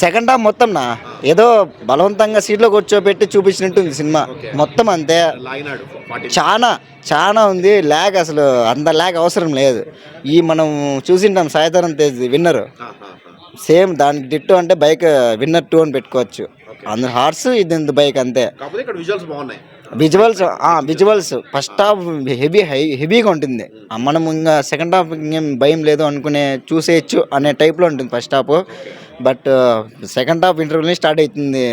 Second half మొత్తం ఏదో బలవంతంగా సీట్లో కూర్చోబెట్టి చూపించినట్టుంది సినిమా మొత్తం అంతే. చాలా ఉంది ల్యాగ్, అసలు అంత ల్యాగ్ అవసరం లేదు. మనం చూసింటాం సాయిధరం తేజ్ విన్నర్, సేమ్ దానికి డిట్టో అంటే బైక్ విన్నర్ 2 అని పెట్టుకోవచ్చు. అందులో హార్స్ ఇది బైక్ అంతే. విజువల్స్ ఫస్ట్ హాఫ్ హెవీగా ఉంటుంది. మనం ఇంకా సెకండ్ హాఫ్ ఇంకేం భయం లేదు అనుకునే చూసేయచ్చు అనే టైప్లో ఉంటుంది first half. But second half ఇంటర్వ్యూని స్టార్ట్ అవుతుంది.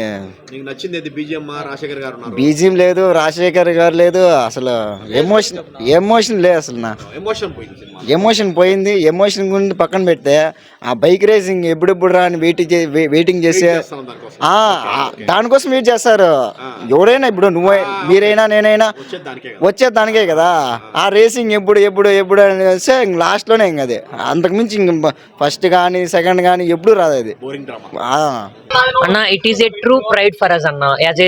బీజిఎం లేదు, రాజశేఖర్ గారు లేదు, అసలు ఎమోషన్ లేదు అసలు. ఎమోషన్ పోయింది. ఎమోషన్ గురించి పక్కన పెడితే ఆ బైక్ రేసింగ్ ఎప్పుడెప్పుడు రా అని వెయిటింగ్ చేసే దానికోసం వెయిట్ చేస్తారు ఎవరైనా. ఇప్పుడు మీరైనా నేనైనా వచ్చే దానికే కదా. ఆ రేసింగ్ ఎప్పుడు అని లాస్ట్లోనే ఇంక అది అంతకుమించి ఇంక ఫస్ట్ కానీ సెకండ్ కానీ ఎప్పుడు రాదు అది. అన్న it is a true pride for us అన్న, as a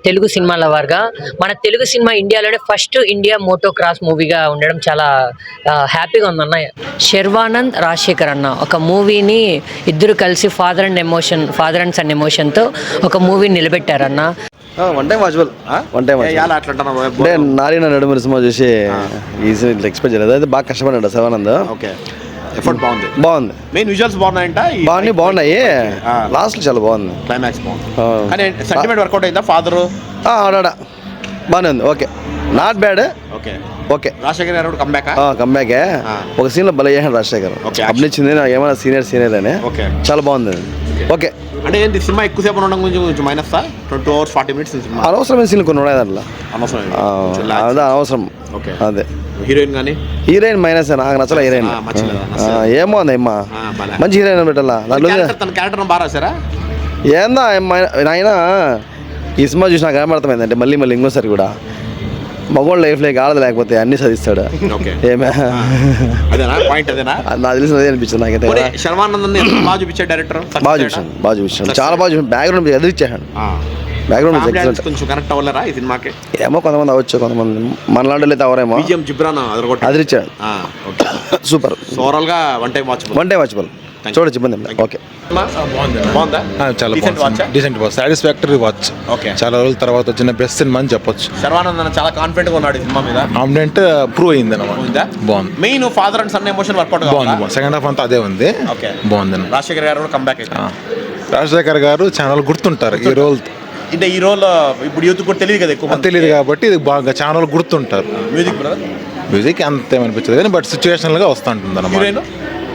Telugu cinema lover గా. మన తెలుగు సినిమా ఇండియాలోనే ఫస్ట్ ఇండియా మోటో క్రాస్ మూవీగా ఉండడం చాలా హ్యాపీగా ఉందన్న. శర్వానంద్ రాజశేఖర్ అన్న ఒక మూవీని ఇద్దరు కలిసి ఫాదర్ అండ్ సన్ ఎమోషన్తో ఒక మూవీని నిలబెట్టారన్న. One time watchable. అంటే నారాయణ నడుమూరి సినిమా చూసి ఈజీ ఎక్స్పెక్ట్ చేయలేదు. అయితే బాగా కష్టపడ్డాడు శర్వానంద్. ఎఫర్ట్ బాగుంది. మెయిన్ విజువల్స్ బాగున్నాయి. లాస్ట్ చాలా బాగుంది. క్లైమాక్స్ బాగుంది. కానీ సెంటిమెంట్ వర్కౌట్ అయిందా ఫాదర్? ఆడా బాగానే ఉంది. Okay, not bad. Okay Rajasekhar గారు కంబ్యాకే. ఒక సీన్ లో భలే చేశాడు రాజశేఖర్. అభినయించింది ఏమైనా సీనియర్ అని. చాలా బాగుంది. ఓకే అంటే ఏంటి సినిమా ఎక్కువసేపు ఉండడం కొంచెం మైనస్ 2 hours 40 minutes సినిమా. అనవసరమైన సీన్లు కొన్ని ఉన్నాయి దాంట్లో. అనవసరం. అదే హీరోయిన్ మైనస్ నాకు నచ్చల. హీరోయిన్ ఏమో అంది అమ్మా, మంచి హీరోయిన్ పెట్టాలా. ఏందా ఆయన ఈ సినిమా చూసి నాకు ఏమర్థమైందంటే మళ్ళీ ఇంకోసారి కూడా మగోళ్ళ లైఫ్లో ఆడదు లేకపోతే అన్ని చదివిస్తాడు. ఏమే నాకు తెలిసిన అదే అనిపించింది నాకైతే. బాగా చూపించాడు డైరెక్టర్. బాగా చూపించాడు చాలా బాగా చూపించాడు. బ్యాక్గ్రౌండ్ ఎదిరిచ్చాడు. బ్యాక్గ్రౌండ్ కొంచెం కనెక్ట్ అవ్వలేరా ఈ సినిమాకి? ఏమో కొంతమంది అవ్వచ్చు, కొంతమంది మనలాంటి అయితే అవరేమో. అదిరిచ్చాడు. సూపర్. ఓవరాల్ గా వన్ టైం వాచబుల్ చూడొచ్చు, ఇబ్బంది. ఓకే చాలా డీసెంట్ వాచ్, సాటిస్ఫాక్టరీ వాచ్. చాలా రోజుల తర్వాత వచ్చిన బెస్ట్ సినిమా అని చెప్పొచ్చు. శర్వానంద్ చాలా కాన్ఫిడెంట్ గా ఉన్నాడు సినిమా మీద. కాన్ఫిడెంట్ ప్రూవ్ అయింది అన్నమాట. బాగుంది. Main father and son emotion work out బాగుంది. సెకండ్ హాఫ్ అంతా అదే ఉంది. బాగుంది. రాజశేఖర్ గారు కంబ్యాక్ అయితే రాజశేఖర్ గారు ఛానల్ గుర్తుంటారు ఈ రోల్. అంటే ఈ రోల్ ఇప్పుడు యూత్ కూడా తెలియదు కదా, ఎక్కువ తెలియదు కాబట్టి ఇది బాగా ఛానల్ గుర్తుంటారు. మ్యూజిక్ అంతేమనిపించదు కానీ బట్ సిచ్యువేషనల్ గా వస్తూ ఉంటుంది అన్నమాట.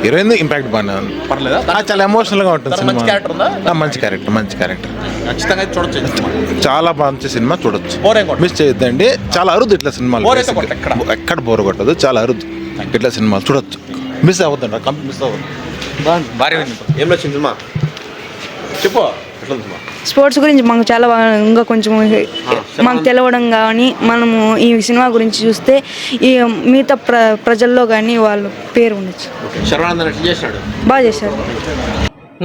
హీరోయిన్ ఇంపాక్ట్ బాగానే ఉంది. పర్లేదా? చాలా ఎమోషనల్ గా ఉంటుంది సినిమా. మంచి క్యారెక్టర్ ఖచ్చితంగా చూడొచ్చు. చాలా మంచి సినిమా, చూడొచ్చు. మిస్ చేయొద్దండి. చాలా అరుదు ఇట్లా సినిమాలు, ఎక్కడ బోర్ కొట్టదు. చాలా అరుదు ఇట్లా సినిమాలు చూడొచ్చు. మిస్ అవ్వద్దండి, మిస్ అవ్వద్దు. భారీ ఏం నచ్చింది సినిమా చెప్పు. స్పోర్ట్స్ గురించి మాకు చాలా ఇంకా కొంచెం మాకు తెలవడం కానీ, మనము ఈ సినిమా గురించి చూస్తే ఈ మిగతా ప్రజల్లో కానీ వాళ్ళ పేరు ఉండొచ్చు. బాగా చేశారు.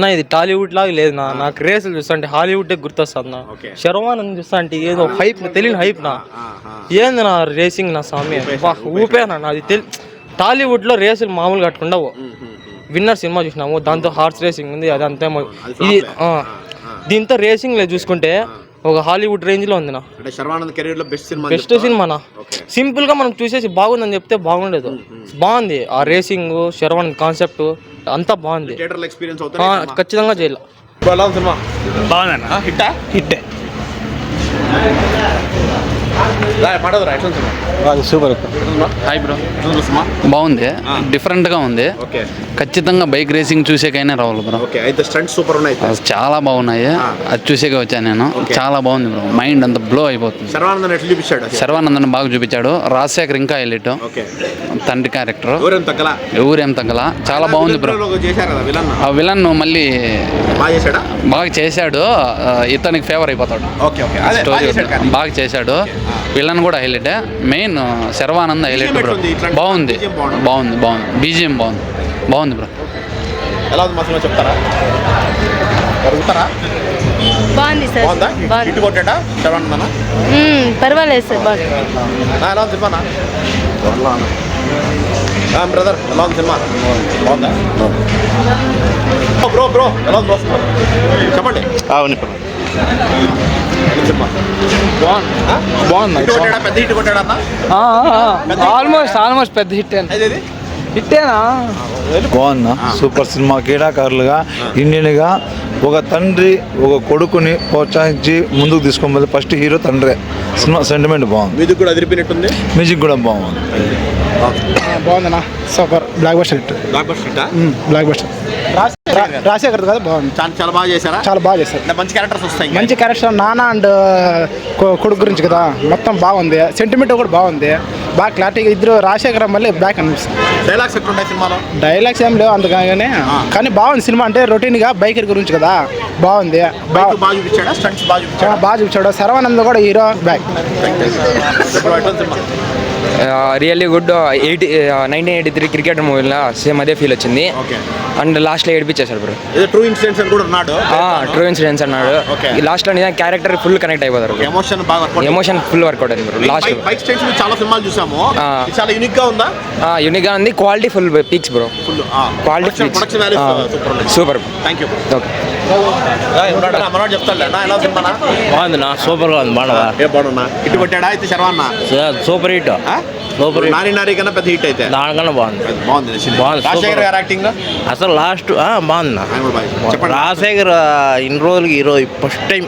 నా ఇది టాలీవుడ్ లాగా లేదు నాకు రేసులు చూస్తుంటే హాలీవుడ్ గుర్తొస్తుంది. శర్వానంద్ చూస్తా అంటే ఏదో హైప్, తెలియని హైప్ ఏంది నా రేసింగ్ నా స్వామి ఊపేనా నాది. టాలీవుడ్లో రేసులు మామూలుగా కట్టుకుండవు. విన్నర్ సినిమా చూసినాము, దాంతో హార్స్ రేసింగ్ ఉంది, అది అంతే. ఇది దీంతో రేసింగ్ లేదు చూసుకుంటే ఒక హాలీవుడ్ రేంజ్ లో ఉంది. బెస్ట్ సినిమానా సింపుల్ గా మనం చూసేసి బాగుందని చెప్తే బాగుండేది. బాగుంది ఆ రేసింగ్, శర్వానంద్ కాన్సెప్ట్ అంతా బాగుంది. ఖచ్చితంగా చేయాలి. సూపర్. హాయ్ బ్రో, బాగుంది, డిఫరెంట్ గా ఉంది. ఖచ్చితంగా బైక్ రేసింగ్ చూసేకైనా రావాలి బ్రో. చాలా బాగున్నాయి, అది చూసేకే వచ్చాను నేను. చాలా బాగుంది బ్రో, మైండ్ అంత బ్లో అయిపోతుంది. శర్వానందన్ బాగా చూపించాడు. రాజశేఖర్ ఇంకా హైలైట్, తండ్రి క్యారెక్టర్ ఎవరేం తగ్గల. చాలా బాగుంది బ్రో. ఆ విలన్ మళ్ళీ బాగా చేశాడు, ఇతనికి ఫేవర్ అయిపోతాడు. బాగా చేశాడు. విలన్ కూడా highlight. Main Sharwanand highlight bro. బాగుంది. బీజిఎం బాగుంది బ్రో. బాగుంది సార్. పర్వాలేదు సార్. బ్రదర్ ఎలా ఉంది సినిమా? బాగుందా బ్రో? ఎలా ఉంది? ఉన్నోళ్ళే అవును బాగుంది పెద్ద హిట్ కొట్టాడా ఆల్మోస్ట్ పెద్ద హిట్ అదేది హిట్టేనా బాగుందా సూపర్ సినిమా క్రీడాకారులుగా ఇండియన్గా ఒక తండ్రి ఒక కొడుకుని ప్రోత్సహించి ముందుకు తీసుకోవాలి. ఫస్ట్ హీరో తండ్రే. సినిమా సెంటిమెంట్ బాగుంది. మ్యూజిక్ కూడా అదిరిపోయినట్టుంది. మ్యూజిక్ కూడా బాగుంది. బాగుందన్నా super blockbuster hit. Blockbuster హిట్టా? బ్లాక్ బస్టర్ రాజశేఖర్ కదా బాగుంది. చాలా బాగా చేశారా? చాలా బాగా చేశారు. అంటే మంచి క్యారెక్టర్స్ వస్తాయి. మంచి క్యారెక్టర్ నాన్న అండ్ కొడుకు గురించి కదా మొత్తం బాగుంది. సెంటిమెంట్ కూడా బాగుంది. బాగా క్లారిటీగా ఇద్దరు రాజశేఖర్ మళ్ళీ బ్లాక్ అనిపిస్తుంది. డైలాగ్స్ ఎట్లున్నాయి సినిమాలో? డైలాగ్స్ ఏం లేవు అంతగానే, కానీ బాగుంది సినిమా. అంటే రొటీన్గా బైకర్ గురించి కదా బాగుంది. బాగా చూపించాడా? స్టంట్స్ బాగా చూపించాడా? బాగా చూపించాడు. శర్వానంద్ కూడా hero back. Really good. 1983 cricket మూవీలో సేమ్ అదే ఫీల్ వచ్చింది. అండ్ లాస్ట్లో ఏడిపించేశారు బ్రో. ట్రూ ఇన్సిడెంట్స్ అని కూడా అన్నాడు. ట్రూ ఇన్సిడెంట్స్ అన్నాడు. లాస్ట్లో నిజంగా క్యారెక్టర్ ఫుల్ కనెక్ట్ అయిపోతారు. ఎమోషన్ ఫుల్ వర్కౌట్ అయింది బ్రో. లాస్ట్ బైక్ స్టంట్స్ చాలా సినిమాలు చూసాము. చాలా యూనిక్ గా ఉందా? యూనిక్ గా ఉంది. Quality full peaks bro. Quality super. Thank you. Okay బాగుంది నా సూపర్ గా ఉంది. బాగున్నా ఇటు కొట్టాడా అయితే శర్వాన్న? Super hit. Super Nani Nani కన్నా పెద్ద హిట్ అయితే దానికన్నా బాగుంది. రాజశేఖర్ గారి యాక్టింగ్ అసలు లాస్ట్ బాగుంది. చెప్పండి. రాజశేఖర్ ఇన్ని రోజులకి హీరో ఫస్ట్ టైం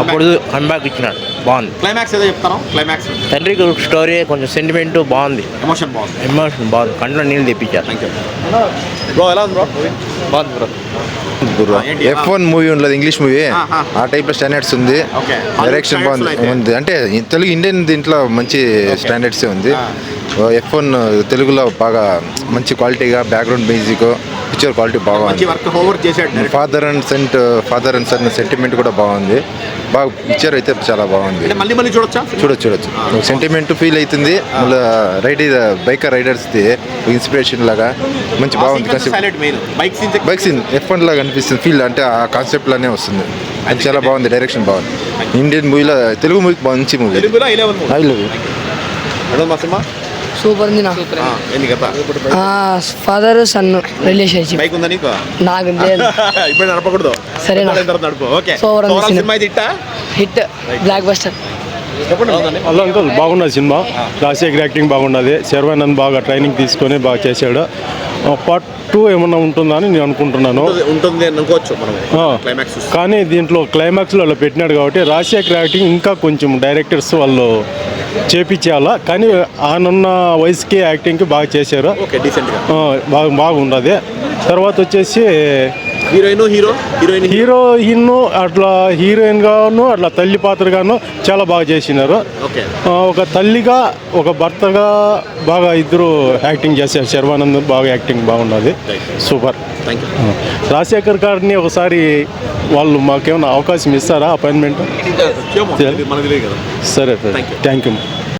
అప్పుడు కంబ్యాక్ ఇచ్చినాడు. బాగుంది. క్లైమాక్స్ ఏదో చెప్తాను. క్లైమాక్స్ తండ్రి స్టోరీ కొంచెం సెంటిమెంట్ బాగుంది. ఎమోషన్ బాగుంది. ఎమోషన్ బాగుంది. కంట్లో నీళ్ళు తెప్పించారు. Thank you bro. ఎలా ఉంది బ్రో? బాగుంది బ్రో. F1 మూవీ ఉండదు, ఇంగ్లీష్ మూవీ. ఆ టైప్ స్టాండర్డ్స్ ఉంది. డైరెక్షన్ బాగుంది. అంటే తెలుగు ఇండియన్ దీంట్లో మంచి స్టాండర్డ్స్ ఉంది. F1 తెలుగులో బాగా మంచి క్వాలిటీగా బ్యాక్గ్రౌండ్ మ్యూజిక్ పిక్చర్ క్వాలిటీ బాగుంది. ఫాదర్ అండ్ సన్ సెంటిమెంట్ కూడా బాగుంది. బాగా పిక్చర్ అయితే చాలా బాగుంది. చూడొచ్చు సెంటిమెంట్ ఫీల్ అవుతుంది. మళ్ళీ బైకర్ రైడర్స్ది ఇన్స్పిరేషన్ లాగా మంచి బాగుంది. బైక్ సీన్ F1 లాగా అనిపిస్తుంది. ఫీల్ అంటే ఆ కాన్సెప్ట్ లానే వస్తుంది. అది చాలా బాగుంది. డైరెక్షన్ బాగుంది. ఇండియన్ మూవీలో తెలుగు మూవీ మంచి movie. I love you. Super ఉంది. ఫాదర్ సన్ రిలేషన్షిప్ బైక్ ఉందా నీకు? నాకు ఇప్పుడు నడపకూడదు. సరే హిట్ బ్లాక్ బస్టర్. అలా అంకుల్ బాగున్నది సినిమా. రాజశేఖర్ యాక్టింగ్ బాగున్నది. శర్వానంద్ బాగా ట్రైనింగ్ తీసుకొని బాగా చేశాడు. పార్ట్ 2 ఏమన్నా ఉంటుందా అని నేను అనుకుంటున్నాను. కానీ దీంట్లో క్లైమాక్స్లో అలా పెట్టినాడు కాబట్టి రాజశేఖర్ యాక్టింగ్ ఇంకా కొంచెం డైరెక్టర్స్ వాళ్ళు చేపించాలా. కానీ ఆయనున్న వయసుకి యాక్టింగ్కి బాగా చేశారు. బాగున్నది. తర్వాత వచ్చేసి హీరోయిన్ అట్లా హీరోయిన్ గాను అట్లా తల్లి పాత్రగాను చాలా బాగా చేసినారు. ఒక తల్లిగా ఒక భర్తగా బాగా ఇద్దరు యాక్టింగ్ చేశారు. శర్వానంద్ బాగా యాక్టింగ్ బాగున్నది. సూపర్. రాజశేఖర్ గారిని ఒకసారి వాళ్ళు మాకేమైనా అవకాశం ఇస్తారా? అపాయింట్మెంట్? సరే థ్యాంక్ యూ.